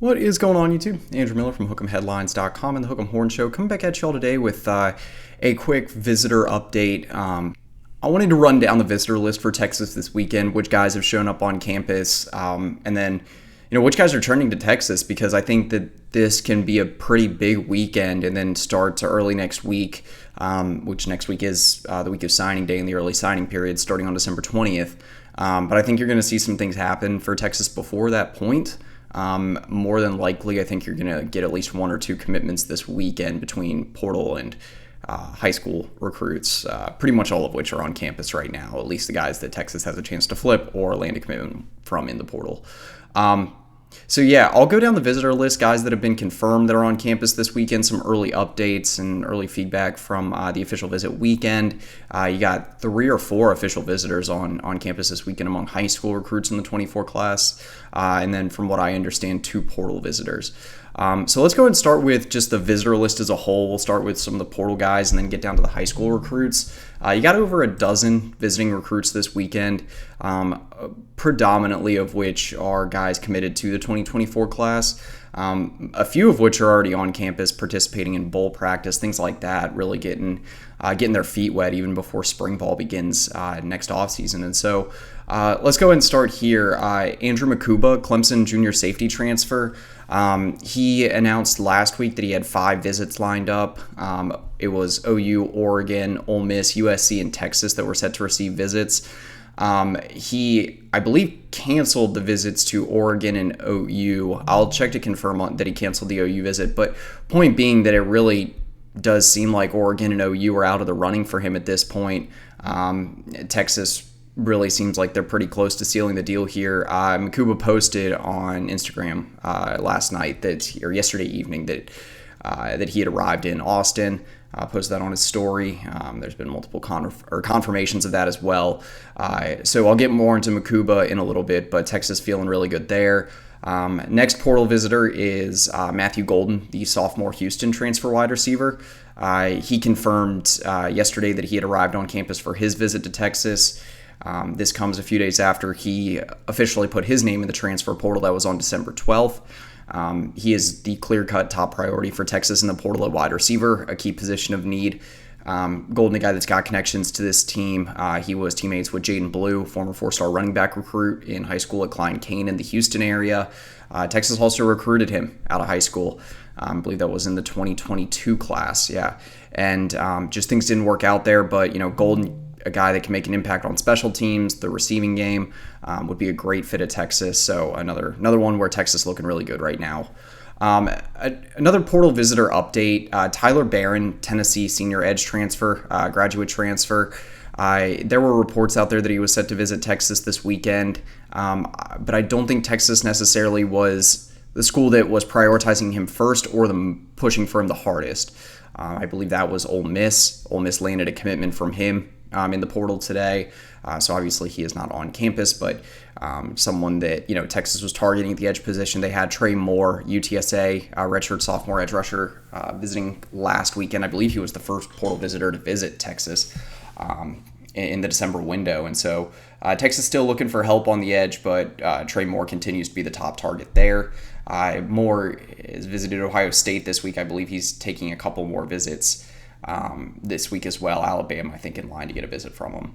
What is going on, YouTube? Andrew Miller from Hook'emHeadlines.com and the Hook'em Horn Show coming back at y'all today with a quick visitor update. I wanted to run down the visitor list for Texas this weekend, which guys have shown up on campus, and then which guys are returning to Texas, because I think that this can be a pretty big weekend and then start to early next week, which next week is the week of signing day and the early signing period starting on December 20th. But I think you're going to see some things happen for Texas before that point. More than likely, I think you're going to get at least one or two commitments this weekend between portal and high school recruits, pretty much all of which are on campus right now, at least the guys that Texas has a chance to flip or land a commitment from in the portal. So yeah, I'll go down the visitor list, guys that have been confirmed that are on campus this weekend, some early updates and early feedback from the official visit weekend. You got 3 or 4 official visitors on campus this weekend among high school recruits in the 24 class, and then from what I understand, 2 portal visitors. So let's go ahead and start with just the visitor list as a whole. We'll start with some of the portal guys and then get down to the high school recruits. You got over a dozen visiting recruits this weekend, predominantly of which are guys committed to the 2024 class, a few of which are already on campus participating in bowl practice, things like that, really getting their feet wet even before spring ball begins next offseason. And so let's go ahead and start here. Andrew Makuba, Clemson junior safety transfer. He announced last week that he had 5 visits lined up. It was OU, Oregon, Ole Miss, USC, and Texas that were set to receive visits. He, I believe, canceled the visits to Oregon and OU. I'll check to confirm that he canceled the OU visit, but point being that it really does seem like Oregon and OU are out of the running for him at this point. Texas really seems like they're pretty close to sealing the deal here. Makuba posted on Instagram yesterday evening that he had arrived in Austin. Posted that on his story. There's been multiple confirmations of that as well. So I'll get more into Makuba in a little bit, but Texas feeling really good there. Next portal visitor is Matthew Golden, the sophomore Houston transfer wide receiver. He confirmed yesterday that he had arrived on campus for his visit to Texas. This comes a few days after he officially put his name in the transfer portal. That was on December 12th. He is the clear-cut top priority for Texas in the portal at wide receiver, a key position of need. Golden, a guy that's got connections to this team. He was teammates with Jaden Blue, former 4-star running back recruit in high school at Klein Cain in the Houston area. Texas also recruited him out of high school. I believe that was in the 2022 class, yeah. And just things didn't work out there, but, Golden, a guy that can make an impact on special teams, the receiving game, would be a great fit at Texas. So another one where Texas looking really good right now. Another portal visitor update, Tyler Barron, Tennessee senior edge transfer, graduate transfer. There were reports out there that he was set to visit Texas this weekend, but I don't think Texas necessarily was the school that was prioritizing him first or pushing for him the hardest. I believe that was Ole Miss. Ole Miss landed a commitment from him in the portal today. So obviously he is not on campus, but someone that, Texas was targeting at the edge position. They had Trey Moore, UTSA, redshirt sophomore edge rusher, visiting last weekend. I believe he was the first portal visitor to visit Texas in the December window. And so Texas still looking for help on the edge, but Trey Moore continues to be the top target there. Moore has visited Ohio State this week. I believe he's taking a couple more visits this week as well. Alabama, I think, in line to get a visit from him.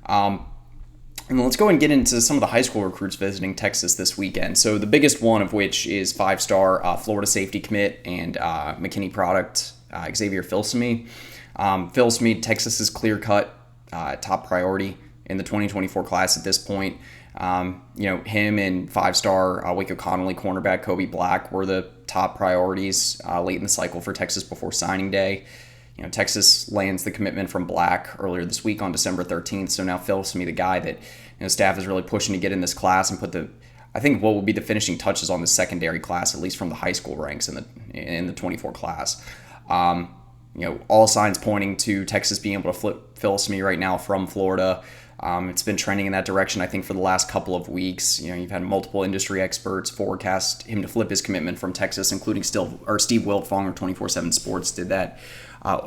And let's go and get into some of the high school recruits visiting Texas this weekend. So the biggest one of which is 5-star Florida safety commit and McKinney product Xavier Filsaime. Filsaime, Texas's clear-cut top priority in the 2024 class at this point. Him and 5-star Waco Connolly cornerback Kobe Black were the top priorities late in the cycle for Texas before signing day. Texas lands the commitment from Black earlier this week on December 13th. So now Filsaime, the guy that staff is really pushing to get in this class and put I think what will be the finishing touches on the secondary class, at least from the high school ranks in the 24 class. All signs pointing to Texas being able to flip Filsaime right now from Florida. It's been trending in that direction, I think, for the last couple of weeks. You've had multiple industry experts forecast him to flip his commitment from Texas, including Steve Wiltfong of 24/7 Sports did that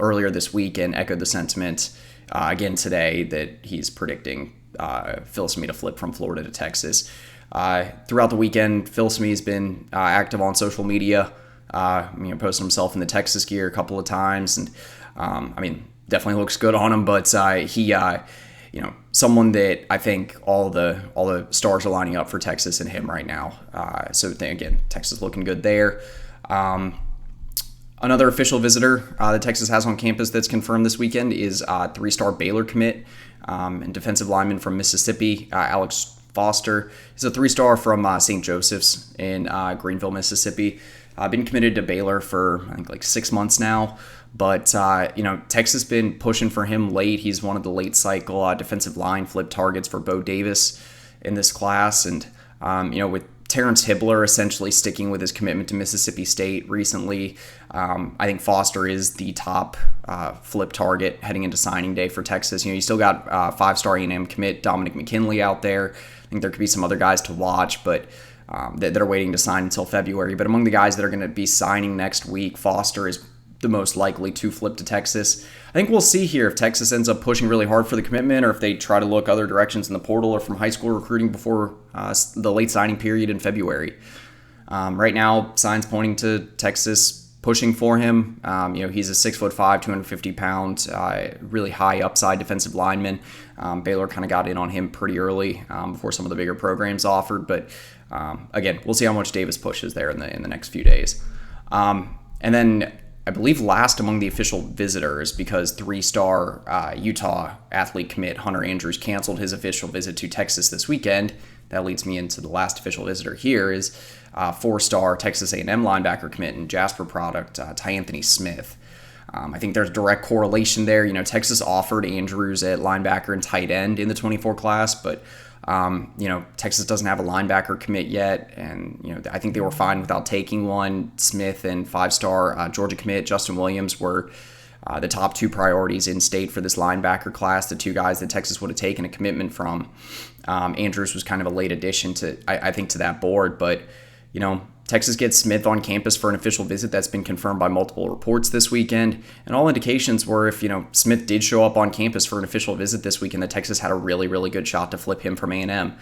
earlier this week and echoed the sentiment again today that he's predicting Filsaime to flip from Florida to Texas. Throughout the weekend, Phil Smee's been active on social media, posting himself in the Texas gear a couple of times, and definitely looks good on him. But he, someone that I think all the stars are lining up for Texas and him right now. Again, Texas looking good there. Another official visitor that Texas has on campus that's confirmed this weekend is 3-star Baylor commit and defensive lineman from Mississippi, Alex Foster. He's a 3-star from St. Joseph's in Greenville, Mississippi. Been committed to Baylor for, I think, like 6 months now. But, Texas been pushing for him late. He's one of the late cycle defensive line flip targets for Bo Davis in this class. And, with Terrence Hibbler essentially sticking with his commitment to Mississippi State recently, I think Foster is the top flip target heading into signing day for Texas. You still got 5-star A&M commit Dominic McKinley out there. I think there could be some other guys to watch, but that are waiting to sign until February. But among the guys that are going to be signing next week, Foster is the most likely to flip to Texas. I think we'll see here if Texas ends up pushing really hard for the commitment, or if they try to look other directions in the portal or from high school recruiting before the late signing period in February. Right now, signs pointing to Texas pushing for him. He's a 6'5", 250-pound, really high upside defensive lineman. Baylor kind of got in on him pretty early before some of the bigger programs offered, but again, we'll see how much Davis pushes there in the next few days. And then I believe last among the official visitors, because 3-star Utah athlete commit Hunter Andrews canceled his official visit to Texas this weekend. That leads me into the last official visitor here is 4-star Texas A&M linebacker commit and Jasper product, Tyanthony Smith. I think there's direct correlation there. Texas offered Andrews at linebacker and tight end in the 24 class, but Texas doesn't have a linebacker commit yet, and I think they were fine without taking one. Smith and 5-star Georgia commit Justin Williams were the top 2 priorities in state for this linebacker class, the 2 guys that Texas would have taken a commitment from. Andrews was kind of a late addition to that board, but Texas gets Smith on campus for an official visit that's been confirmed by multiple reports this weekend, and all indications were if Smith did show up on campus for an official visit this weekend, that Texas had a really, really good shot to flip him from A&M.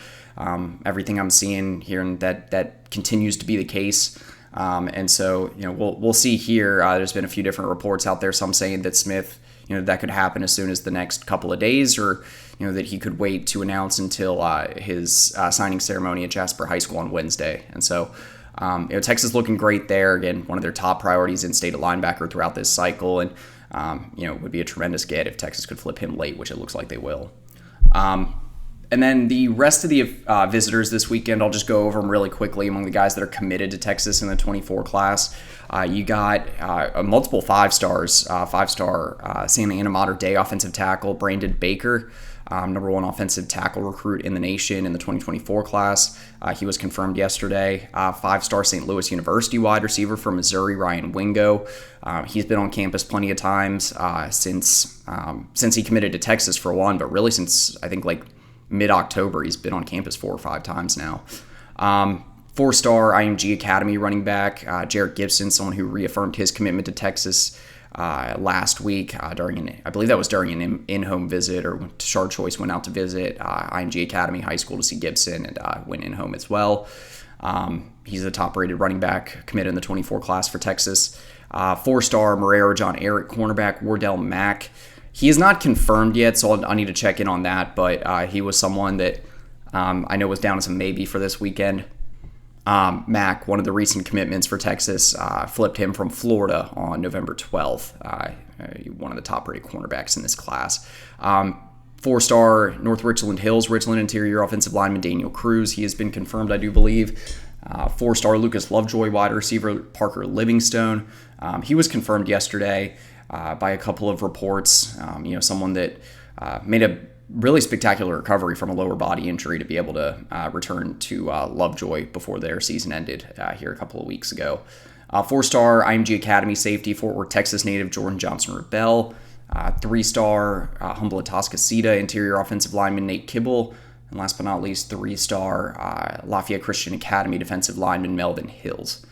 Everything I'm seeing here, and that continues to be the case. And so we'll see here. There's been a few different reports out there. Some saying that Smith, that could happen as soon as the next couple of days, or that he could wait to announce until his signing ceremony at Jasper High School on Wednesday. And so. Texas looking great there. Again, one of their top priorities in state at linebacker throughout this cycle, and would be a tremendous get if Texas could flip him late, which it looks like they will. And then the rest of the visitors this weekend, I'll just go over them really quickly. Among the guys that are committed to Texas in the 24 class, you got multiple 5-stars, 5-star Santa Ana Mater Dei offensive tackle Brandon Baker. Number 1 offensive tackle recruit in the nation in the 2024 class. He was confirmed yesterday. 5-star St. Louis University wide receiver from Missouri, Ryan Wingo. He's been on campus plenty of times since he committed to Texas for one, but really since I think like mid-October, he's been on campus 4 or 5 times now. 4-star IMG Academy running back Jarrett Gibson, someone who reaffirmed his commitment to Texas last week during an in-home visit, or Tashard Choice went out to visit IMG Academy High School to see Gibson, and went in-home as well. He's a top-rated running back committed in the 24 class for Texas. 4-star Marrero John Eric cornerback Wardell Mack. He is not confirmed yet, so I'll need to check in on that, but he was someone that I know was down as a maybe for this weekend. Mack, one of the recent commitments for Texas, flipped him from Florida on November 12th, one of the top-rated cornerbacks in this class. 4-star North Richland Hills, Richland interior offensive lineman Daniel Cruz. He has been confirmed, I do believe. 4-star Lucas Lovejoy wide receiver Parker Livingstone. He was confirmed yesterday by a couple of reports. Someone that made a really spectacular recovery from a lower body injury to be able to return to Lovejoy before their season ended here a couple of weeks ago. 4-star IMG Academy safety Fort Worth, Texas native Jordan Johnson-Rebel. 3-star Humboldt Atascocita interior offensive lineman Nate Kibble. And last but not least, 3-star Lafayette Christian Academy defensive lineman Melvin Hills.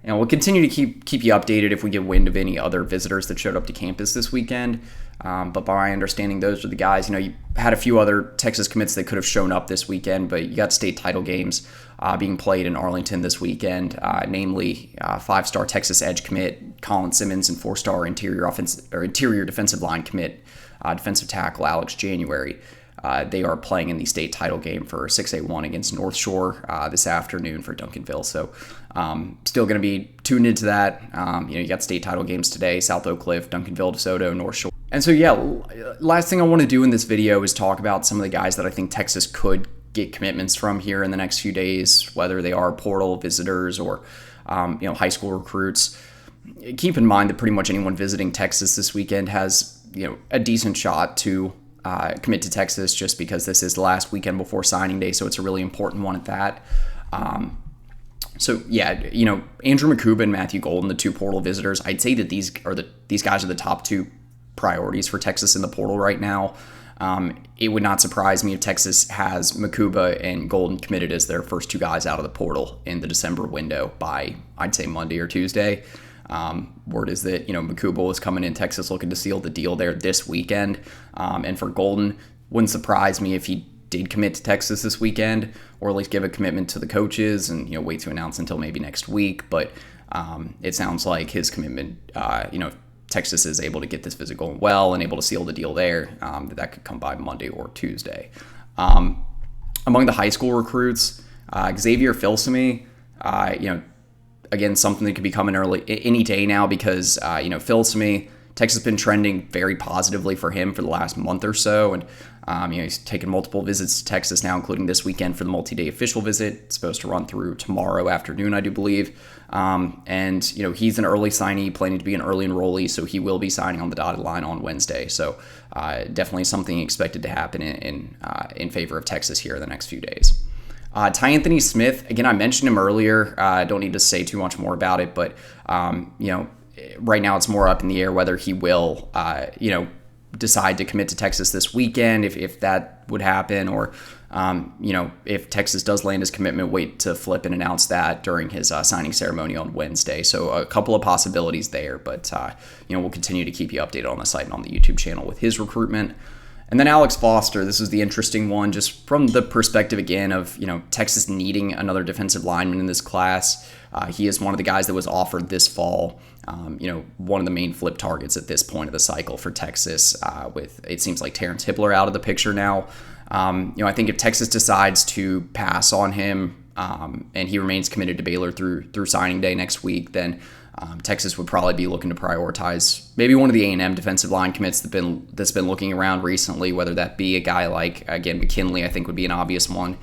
And we'll continue to keep you updated if we get wind of any other visitors that showed up to campus this weekend. But by my understanding, those are the guys. You had a few other Texas commits that could have shown up this weekend, but you got state title games being played in Arlington this weekend, namely 5-star Texas edge commit Colin Simmons and 4-star interior defensive line commit defensive tackle Alex January. They are playing in the state title game for 6A1 against North Shore this afternoon for Duncanville. So still going to be tuned into that. You got state title games today, South Oak Cliff, Duncanville, DeSoto, North Shore. And so, last thing I want to do in this video is talk about some of the guys that I think Texas could get commitments from here in the next few days, whether they are portal visitors or, high school recruits. Keep in mind that pretty much anyone visiting Texas this weekend has, a decent shot to commit to Texas just because this is the last weekend before signing day, so it's a really important one at that. Andrew Makuba and Matthew Golden, the two portal visitors, I'd say that these guys are the top two priorities for Texas in the portal right now. It would not surprise me if Texas has Makuba and Golden committed as their first two guys out of the portal in the December window by, I'd say, Monday or Tuesday. Word is that, Makuba was coming in Texas looking to seal the deal there this weekend. And for Golden, wouldn't surprise me if he did commit to Texas this weekend, or at least give a commitment to the coaches and, wait to announce until maybe next week. But it sounds like his commitment, Texas is able to get this visit going well and able to seal the deal there, that could come by Monday or Tuesday. Among the high school recruits, Xavier Filsamy, again, something that could be coming early any day now because, Filsamy, Texas has been trending very positively for him for the last month or so. And, he's taken multiple visits to Texas now, including this weekend for the multi-day official visit. It's supposed to run through tomorrow afternoon, I do believe. He's an early signee, planning to be an early enrollee, so he will be signing on the dotted line on Wednesday. So definitely something expected to happen in favor of Texas here in the next few days. Ty Anthony Smith, again, I mentioned him earlier. I don't need to say too much more about it, but, right now it's more up in the air whether he will, decide to commit to Texas this weekend, if that would happen, or, if Texas does land his commitment, wait to flip and announce that during his signing ceremony on Wednesday. So a couple of possibilities there, but, we'll continue to keep you updated on the site and on the YouTube channel with his recruitment. And then Alex Foster, this is the interesting one, just from the perspective, again, of, Texas needing another defensive lineman in this class. He is one of the guys that was offered this fall, one of the main flip targets at this point of the cycle for Texas, with, it seems like, Terrence Hippler out of the picture now. I think if Texas decides to pass on him, and he remains committed to Baylor through signing day next week, then Texas would probably be looking to prioritize maybe one of the A&M defensive line commits that's been looking around recently, whether that be a guy like, again, McKinley, I think would be an obvious one.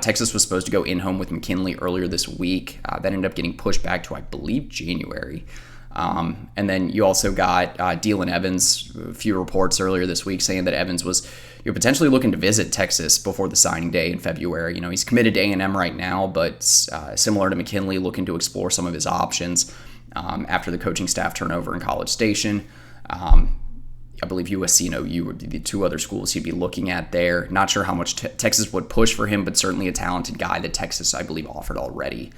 Texas was supposed to go in-home with McKinley earlier this week. That ended up getting pushed back to, I believe, January. And then you also got Dylan Evans, a few reports earlier this week saying that Evans was potentially looking to visit Texas before the signing day in February. He's committed to A&M right now, but similar to McKinley, looking to explore some of his options after the coaching staff turnover in College Station. I believe USC and OU would be the two other schools he'd be looking at there. Not sure how much Texas would push for him, but certainly a talented guy that Texas, I believe, offered already.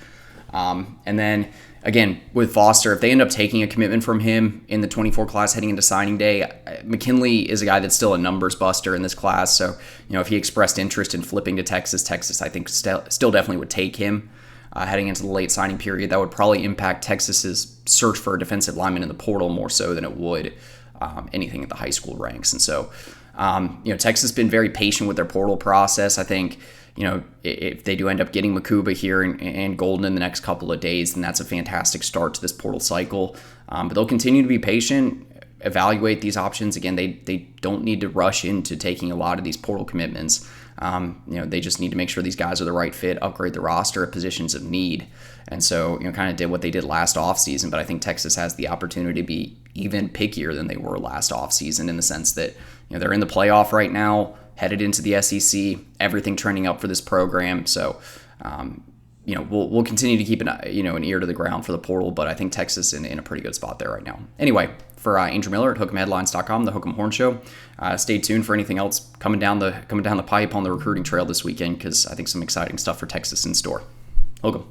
And then, again, with Foster, if they end up taking a commitment from him in the 24 class heading into signing day, McKinley is a guy that's still a numbers buster in this class. So, if he expressed interest in flipping to Texas, I think still definitely would take him. Heading into the late signing period, that would probably impact Texas's search for a defensive lineman in the portal more so than it would anything at the high school ranks. And so, Texas has been very patient with their portal process. I think, if they do end up getting Makuba here and Golden in the next couple of days, then that's a fantastic start to this portal cycle. But they'll continue to be patient, evaluate these options. Again, they don't need to rush into taking a lot of these portal commitments. They just need to make sure these guys are the right fit, upgrade the roster at positions of need. And so, kind of did what they did last offseason, but I think Texas has the opportunity to be even pickier than they were last offseason in the sense that, they're in the playoff right now, headed into the SEC, everything trending up for this program. So, we'll continue to keep an ear to the ground for the portal, but I think Texas in a pretty good spot there right now. Anyway, for Andrew Miller at Hook'emHeadlines.com, the Hook'em Horn Show. Stay tuned for anything else coming down the pipe on the recruiting trail this weekend, because I think some exciting stuff for Texas in store. Hook'em.